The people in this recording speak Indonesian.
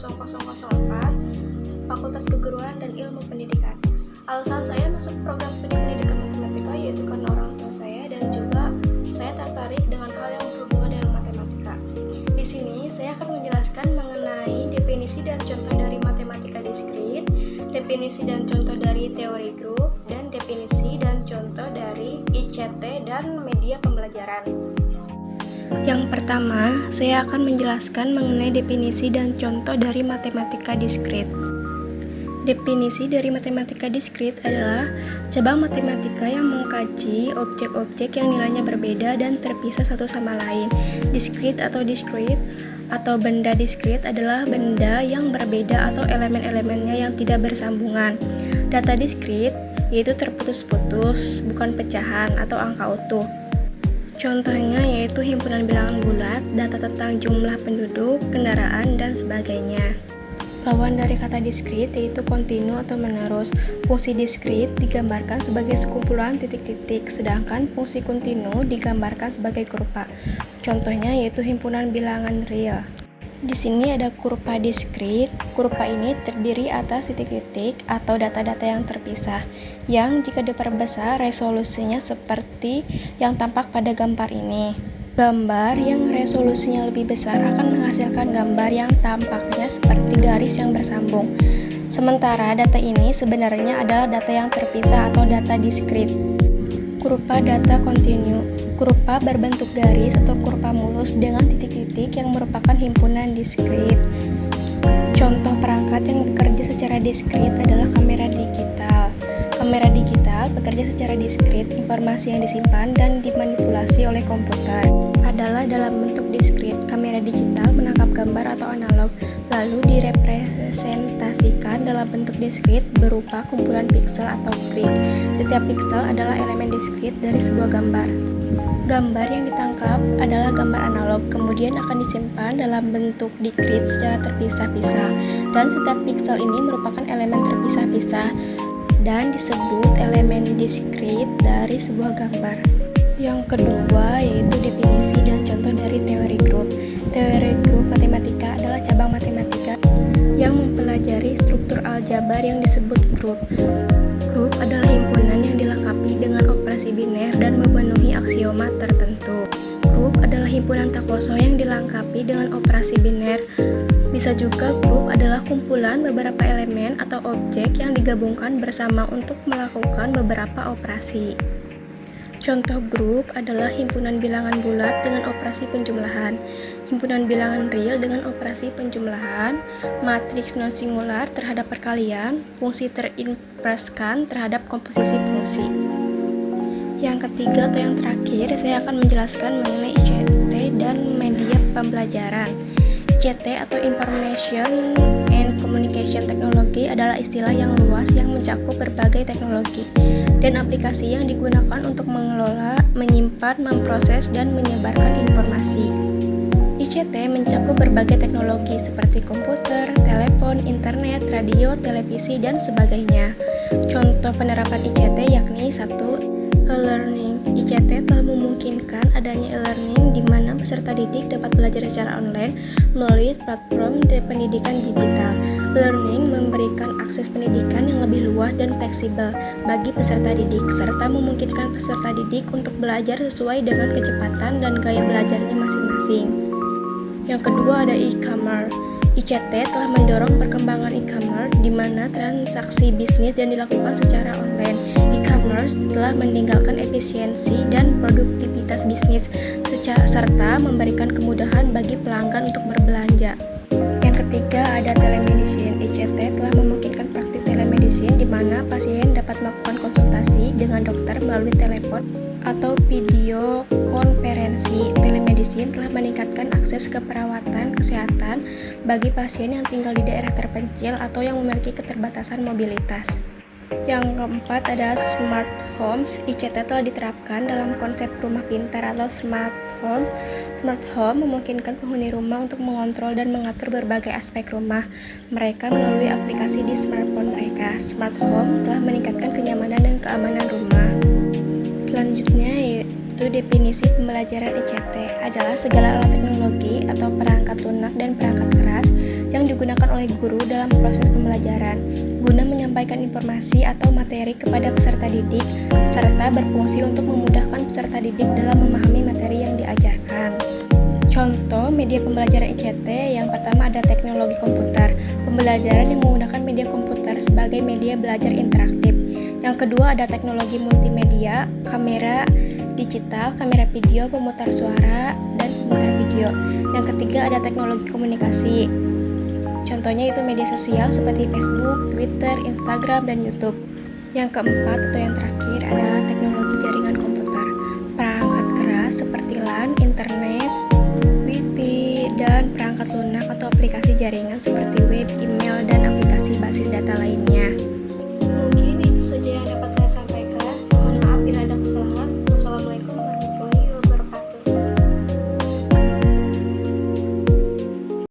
0004, Fakultas Keguruan dan Ilmu Pendidikan. Alasan saya masuk program studi pendidikan matematika yaitu karena orang tua saya dan juga saya tertarik dengan hal yang berhubungan dengan matematika. Di sini saya akan menjelaskan mengenai definisi dan contoh dari matematika diskrit, definisi dan contoh dari teori grup, dan definisi dan contoh dari ICT dan media pembelajaran. Yang pertama, saya akan menjelaskan mengenai definisi dan contoh dari matematika diskrit. Definisi dari matematika diskrit adalah cabang matematika yang mengkaji objek-objek yang nilainya berbeda dan terpisah satu sama lain. Diskrit atau benda diskrit adalah benda yang berbeda atau elemen-elemennya yang tidak bersambungan. Data diskrit yaitu terputus-putus, bukan pecahan atau angka utuh. Contohnya yaitu himpunan bilangan bulat, data tentang jumlah penduduk, kendaraan, dan sebagainya. Lawan dari kata diskrit yaitu kontinu atau menerus. Fungsi diskrit digambarkan sebagai sekumpulan titik-titik, sedangkan fungsi kontinu digambarkan sebagai kurva. Contohnya yaitu himpunan bilangan real. Di sini ada kurva diskrit. Kurva ini terdiri atas titik-titik atau data-data yang terpisah, yang jika diperbesar resolusinya seperti yang tampak pada gambar ini. Gambar yang resolusinya lebih besar akan menghasilkan gambar yang tampaknya seperti garis yang bersambung. Sementara data ini sebenarnya adalah data yang terpisah atau data diskrit. Kurva data kontinu. Kurva berbentuk garis atau kurva mulus dengan titik-titik yang merupakan himpunan diskrit. Contoh perangkat yang bekerja secara diskrit adalah kamera digital. Kamera digital bekerja secara diskrit. Informasi yang disimpan dan dimanipulasi oleh komputer adalah dalam bentuk diskrit. Kamera digital menangkap gambar atau analog, lalu direpresentasikan dalam bentuk diskrit berupa kumpulan piksel atau grid. Setiap piksel adalah elemen diskrit dari sebuah gambar. Gambar yang ditangkap adalah gambar analog, kemudian akan disimpan dalam bentuk di grid secara terpisah-pisah, dan setiap piksel ini merupakan elemen terpisah-pisah dan disebut elemen diskrit dari sebuah gambar. Yang kedua yaitu definisi dan contoh dari teori grup. Teori grup matematika adalah cabang matematika yang mempelajari struktur aljabar yang disebut grup. Grup adalah himpunan yang dilengkapi dengan operasi biner dan memenuhi aksioma tertentu. Grup adalah himpunan tak kosong yang dilengkapi dengan operasi biner. Bisa juga grup adalah kumpulan beberapa elemen atau objek yang digabungkan bersama untuk melakukan beberapa operasi. Contoh grup adalah himpunan bilangan bulat dengan operasi penjumlahan, himpunan bilangan real dengan operasi penjumlahan, matriks non-singular terhadap perkalian, fungsi terinverskan terhadap komposisi fungsi. Yang ketiga atau yang terakhir, saya akan menjelaskan mengenai ICT dan media pembelajaran. ICT atau Information and Communication Technology adalah istilah yang luas yang mencakup berbagai teknologi dan aplikasi yang digunakan untuk mengelola, menyimpan, memproses, dan menyebarkan informasi. ICT mencakup berbagai teknologi seperti komputer, telepon, internet, radio, televisi, dan sebagainya. Contoh penerapan ICT yakni 1. E-learning. ICT telah memungkinkan adanya e-learning di mana peserta didik dapat belajar secara online melalui platform pendidikan digital. E-learning memberikan akses pendidikan yang lebih luas dan fleksibel bagi peserta didik, serta memungkinkan peserta didik untuk belajar sesuai dengan kecepatan dan gaya belajarnya masing-masing. Yang kedua ada e-commerce. ICT telah mendorong perkembangan e-commerce di mana transaksi bisnis yang dilakukan secara online. E-commerce telah meninggalkan efisiensi dan produktivitas bisnis serta memberikan kemudahan bagi pelanggan untuk berbelanja. Yang ketiga ada telemedicine. ICT telah memungkinkan praktik telemedicine di mana pasien dapat melakukan konsultasi dengan dokter melalui telepon atau video konferensi. Telemedicine telah meningkatkan akses ke perawatan kesehatan bagi pasien yang tinggal di daerah terpencil atau yang memiliki keterbatasan mobilitas. Yang keempat ada smart homes. ICT telah diterapkan dalam konsep rumah pintar atau smart home. Smart home memungkinkan penghuni rumah untuk mengontrol dan mengatur berbagai aspek rumah mereka melalui aplikasi di smartphone mereka. Smart home telah meningkatkan kenyamanan dan keamanan rumah. Selanjutnya yaitu definisi pembelajaran ICT adalah segala alat teknologi atau perangkat lunak dan perangkat keras yang digunakan oleh guru dalam proses pembelajaran, guna menyampaikan informasi atau materi kepada peserta didik, serta berfungsi untuk memudahkan peserta didik dalam memahami materi yang diajarkan. Contoh media pembelajaran ICT yang pertama ada teknologi komputer, pembelajaran yang menggunakan media komputer sebagai media belajar interaktif. Yang kedua ada teknologi multimedia, kamera digital, kamera video, pemutar suara, dan pemutar video. Yang ketiga ada teknologi komunikasi. Contohnya itu media sosial seperti Facebook, Twitter, Instagram, dan YouTube. Yang keempat atau yang terakhir ada teknologi jaringan komputer, perangkat keras seperti LAN, internet, Wi-Fi, dan perangkat lunak atau aplikasi jaringan seperti web, email, dan aplikasi basis data lainnya.